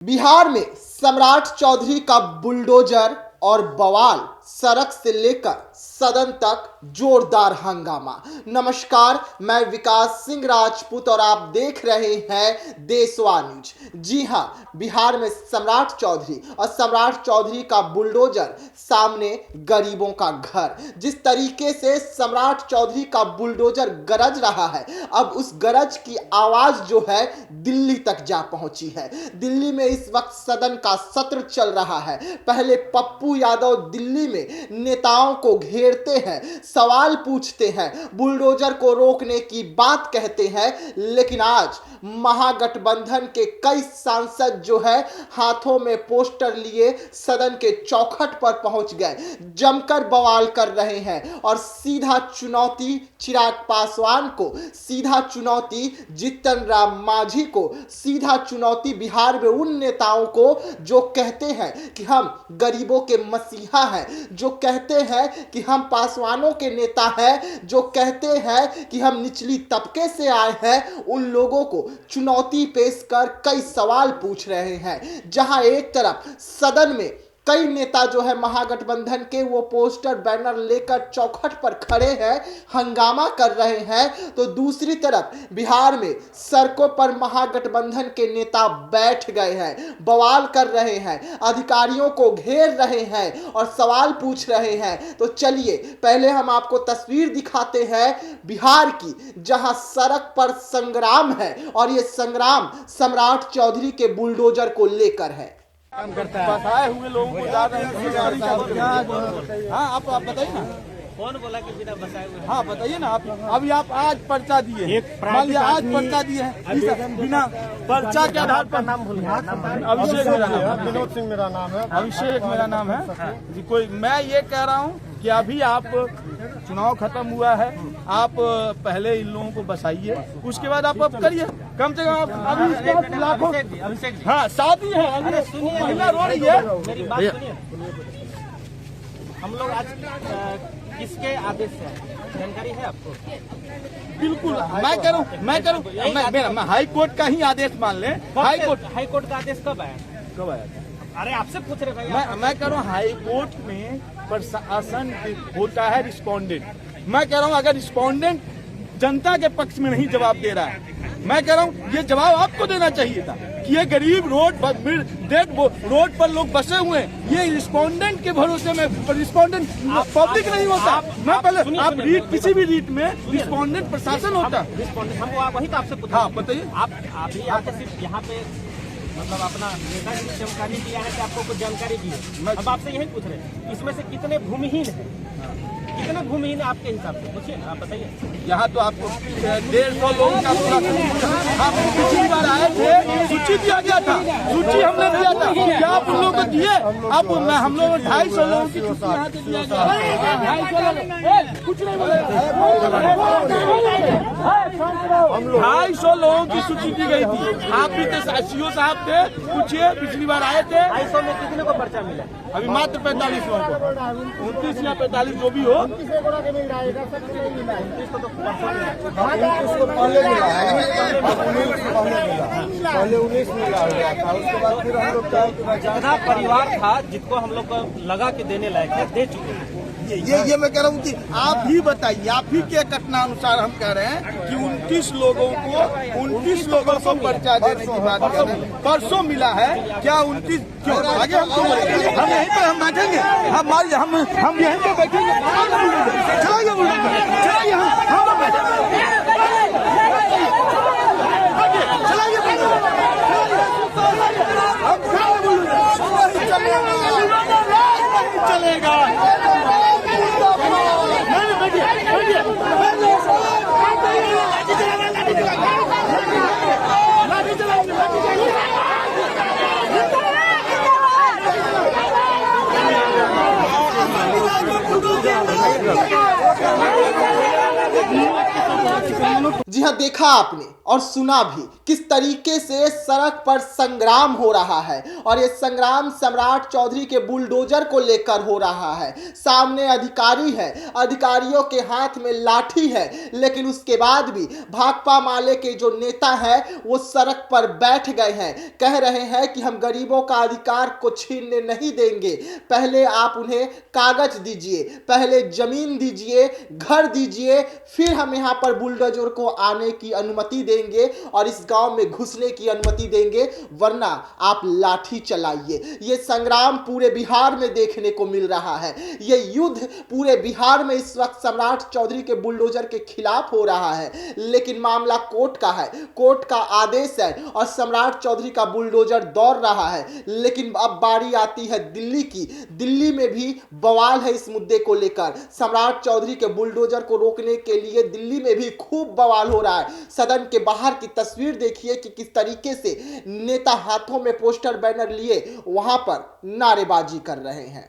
बिहार में सम्राट चौधरी का बुलडोजर और बवाल, सड़क से लेकर सदन तक जोरदार हंगामा। नमस्कार, मैं विकास सिंह राजपूत और आप देख रहे हैं देशवा न्यूज। जी हां, बिहार में सम्राट चौधरी और सम्राट चौधरी का बुलडोजर सामने गरीबों का घर। जिस तरीके से सम्राट चौधरी का बुलडोजर गरज रहा है, अब उस गरज की आवाज जो है दिल्ली तक जा पहुंची है। दिल्ली में इस वक्त सदन का सत्र चल रहा है। पहले पप्पू यादव दिल्ली में नेताओं को घेरते हैं, सवाल पूछते हैं, बुलडोजर को रोकने की बात कहते हैं, लेकिन आज महागठबंधन के कई सांसद जो है हाथों में पोस्टर लिए सदन के चौखट पर पहुंच गए, जमकर बवाल कर रहे हैं और सीधा चुनौती चिराग पासवान को, सीधा चुनौती जीतन राम मांझी को, सीधा चुनौती बिहार में उन नेताओं को जो कहते हैं कि हम गरीबों के मसीहा हैं, जो कहते हैं कि हम पासवानों के नेता हैं, जो कहते हैं कि हम निचली तबके से आए हैं। उन लोगों को चुनौती पेश कर कई सवाल पूछ रहे हैं। जहां एक तरफ सदन में कई नेता जो है महागठबंधन के, वो पोस्टर बैनर लेकर चौखट पर खड़े हैं, हंगामा कर रहे हैं, तो दूसरी तरफ बिहार में सड़कों पर महागठबंधन के नेता बैठ गए हैं, बवाल कर रहे हैं, अधिकारियों को घेर रहे हैं और सवाल पूछ रहे हैं। तो चलिए पहले हम आपको तस्वीर दिखाते हैं बिहार की, जहां सड़क पर संग्राम है और ये संग्राम सम्राट चौधरी के बुलडोजर को लेकर है। काम करता है, फंसाए हुए लोगों को जा रहे हैं। हाँ, आप बताइए ना, कौन बोला कि बिना बसाए हुए? हाँ बताइए ना आप। अभी आप आज पर्चा दिए, मान लिया आज पर्चा दिए हैं बिना पर्चा के आधार पर। नाम भूल गया। अभिषेक मेरा नाम है, विनोद सिंह मेरा नाम है। अभिषेक मेरा नाम है जी। कोई मैं ये कह रहा हूँ कि अभी आप चुनाव खत्म हुआ है, आप पहले इन लोगों को बसाइए, उसके बाद आप अब करिए कम से कम। आप अभी इसके बाद लाखों, अभिषेक जी, हाँ शादी है, महिला रो रही है। मेरी बात सुनिए। हम लोग आज किसके आदेश से आए? जानकारी है आपको? बिल्कुल, मैं कह रहा हूँ मैं हाई कोर्ट का ही आदेश मान लें। हाई कोर्ट का आदेश कब आया? अरे आपसे पूछ रहे भाई। मैं कह रहा हूँ हाई कोर्ट में प्रशासन होता है रिस्पोंडेंट। मैं कह रहा हूँ अगर रिस्पोंडेंट जनता के पक्ष में नहीं जवाब दे रहा है, मैं कह रहा हूँ ये जवाब आपको देना चाहिए था कि ये गरीब रोड पर लोग बसे हुए हैं, ये रिस्पोंडेंट के भरोसे में, रिस्पोंडेंट पब्लिक नहीं होता। मैं पहले आप रीट, किसी भी रीट में रिस्पोंडेंट प्रशासन होता है। हम वही तो आपसे पूछ। हाँ बताइए। आप अभी आके सिर्फ यहाँ पे मतलब अपना नेता की जानकारी दिया है कि आपको कुछ जानकारी दी है। अब आपसे यही पूछ रहे हैं, इसमें से कितने भूमिहीन है, कितने भूमिहीन आपके हिसाब से? पूछिए ना, आप बताइए। यहाँ तो आपको 150 लोगों का पूरा, आप पिछली बार आए थे, सूची दिया गया था, सूची हमने दिया था, क्या आप उन लोगों को दिए? आप हम लोग 250 लोगों की सूची यहाँ से दिया गया। 250 लोगों की सूची दी गई थी। आप भी तो सीओ साहब थे, पूछिए, पिछली बार आए थे। 250 में कितने को पर्चा मिला? अभी मात्र 45 लोगों को, 29 या 45 जो भी हो। पहले मिला है, पहले 19 मिला था, उसके बाद फिर हम लोग जितना परिवार था जिसको हम लोग लगा के देने लायक है, दे चुके हैं। ये मैं कह रहा हूँ कि आप ही बताइए, आप ही के घटना अनुसार हम कह रहे हैं कि 29 लोगों को पर्चा देने की बात कर रहे हैं। परसों मिला है क्या? 29 क्यों? आगे हम यहीं पर हम बैठेंगे, हम यहीं पर बैठेंगे। चलाइए चलेगा। जी हाँ, देखा आपने और सुना भी किस तरीके से सड़क पर संग्राम हो रहा है। और ये संग्राम सम्राट चौधरी के बुलडोजर को लेकर हो रहा है। सामने अधिकारी है, अधिकारियों के हाथ में लाठी है, लेकिन उसके बाद भी भाकपा माले के जो नेता है वो सड़क पर बैठ गए हैं। कह रहे हैं कि हम गरीबों का अधिकार को छीनने नहीं देंगे, पहले आप उन्हें कागज दीजिए, पहले जमीन दीजिए, घर दीजिए, फिर हम यहाँ पर बुलडोजर को आने की अनुमति देंगे और इस गांव में घुसने की अनुमति देंगे, वरना आप लाठी चलाइए। ये संग्राम पूरे बिहार में देखने को मिल रहा है। ये युद्ध पूरे बिहार में इस वक्त सम्राट चौधरी के बुलडोजर के खिलाफ हो रहा है। लेकिन मामला कोर्ट का है, कोर्ट का आदेश है और सम्राट चौधरी का बुलडोजर दौड़ रहा है। लेकिन अब बारी आती है दिल्ली की। दिल्ली में भी बवाल है इस मुद्दे को लेकर। सम्राट चौधरी के बुलडोजर को रोकने के लिए दिल्ली में भी खूब बवाल हो रहा है। सदन के बाहर की तस्वीर देखिए कि किस तरीके से नेता हाथों में पोस्टर बैनर लिए वहां पर नारेबाजी कर रहे हैं।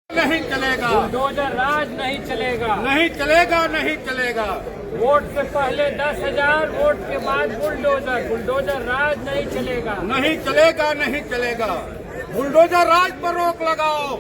नहीं चलेगा, बुलडोजर राज नहीं चलेगा, नहीं चलेगा, नहीं चलेगा। वोट से पहले 10,000, वोट के बाद बुलडोजर, बुलडोजर राज नहीं चलेगा। नहीं चलेगा, नहीं चलेगा। बुलडोजर राज पर रोक लगाओ,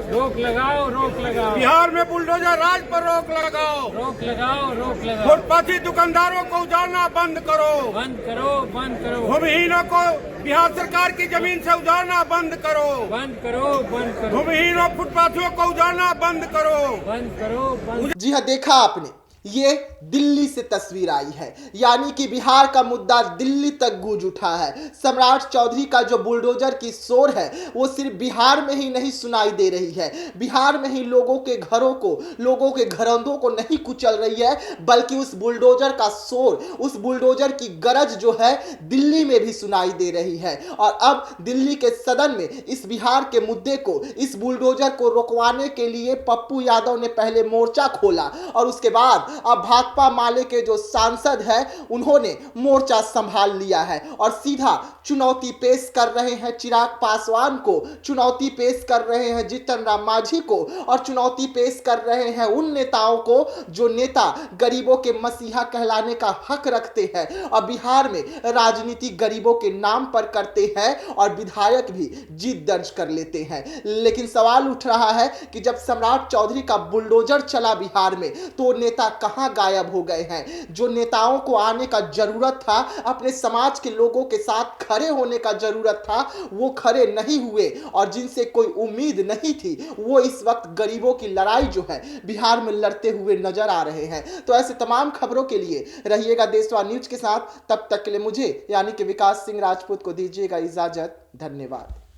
रोक लगाओ, रोक लगाओ, बिहार में बुलडोजर राज पर रोक लगाओ। रोक लगाओ, रोक लगाओ, फुटपाथी दुकानदारों को उजाड़ना बंद करो, बंद करो, बंद करो, भूमिहीनों को बिहार सरकार की जमीन से उजाड़ना बंद करो, बंद करो, बंद करो, भूमिहीनों फुटपाथियों को उजाड़ना बंद करो, बंद करो, बंद। जी हाँ, देखा आपने, ये दिल्ली से तस्वीर आई है, यानी कि बिहार का मुद्दा दिल्ली तक गूंज उठा है। सम्राट चौधरी का जो बुलडोजर की शोर है वो सिर्फ बिहार में ही नहीं सुनाई दे रही है। बिहार में ही लोगों के घरों को, लोगों के घरौंदों को नहीं कुचल रही है, बल्कि उस बुलडोजर का शोर, उस बुलडोजर की गरज जो है दिल्ली में भी सुनाई दे रही है। और अब दिल्ली के सदन में इस बिहार के मुद्दे को, इस बुलडोजर को रोकवाने के लिए पप्पू यादव ने पहले मोर्चा खोला और उसके बाद अब भाकपा माले के जो सांसद हैं उन्होंने मोर्चा संभाल लिया है और सीधा चुनौती पेश कर रहे हैं चिराग पासवान को, चुनौती पेश कर रहे हैं जीतन राम मांझी को और चुनौती पेश कर रहे हैं उन नेताओं को जो नेता गरीबों के मसीहा कहलाने का हक रखते हैं और बिहार में राजनीति गरीबों के नाम पर करते हैं और विधायक भी जीत दर्ज कर लेते हैं। लेकिन सवाल उठ रहा है कि जब सम्राट चौधरी का बुलडोजर चला बिहार में तो नेता कहां गायब हो गए हैं। जो नेताओं को आने का जरूरत था, अपने समाज के लोगों के साथ खड़े होने का जरूरत था, वो खड़े नहीं हुए और जिनसे कोई उम्मीद नहीं थी वो इस वक्त गरीबों की लड़ाई जो है बिहार में लड़ते हुए नजर आ रहे हैं। तो ऐसे तमाम खबरों के लिए रहिएगा देशवा न्यूज के साथ। तब तक के लिए मुझे यानी कि विकास सिंह राजपूत को दीजिएगा इजाजत। धन्यवाद।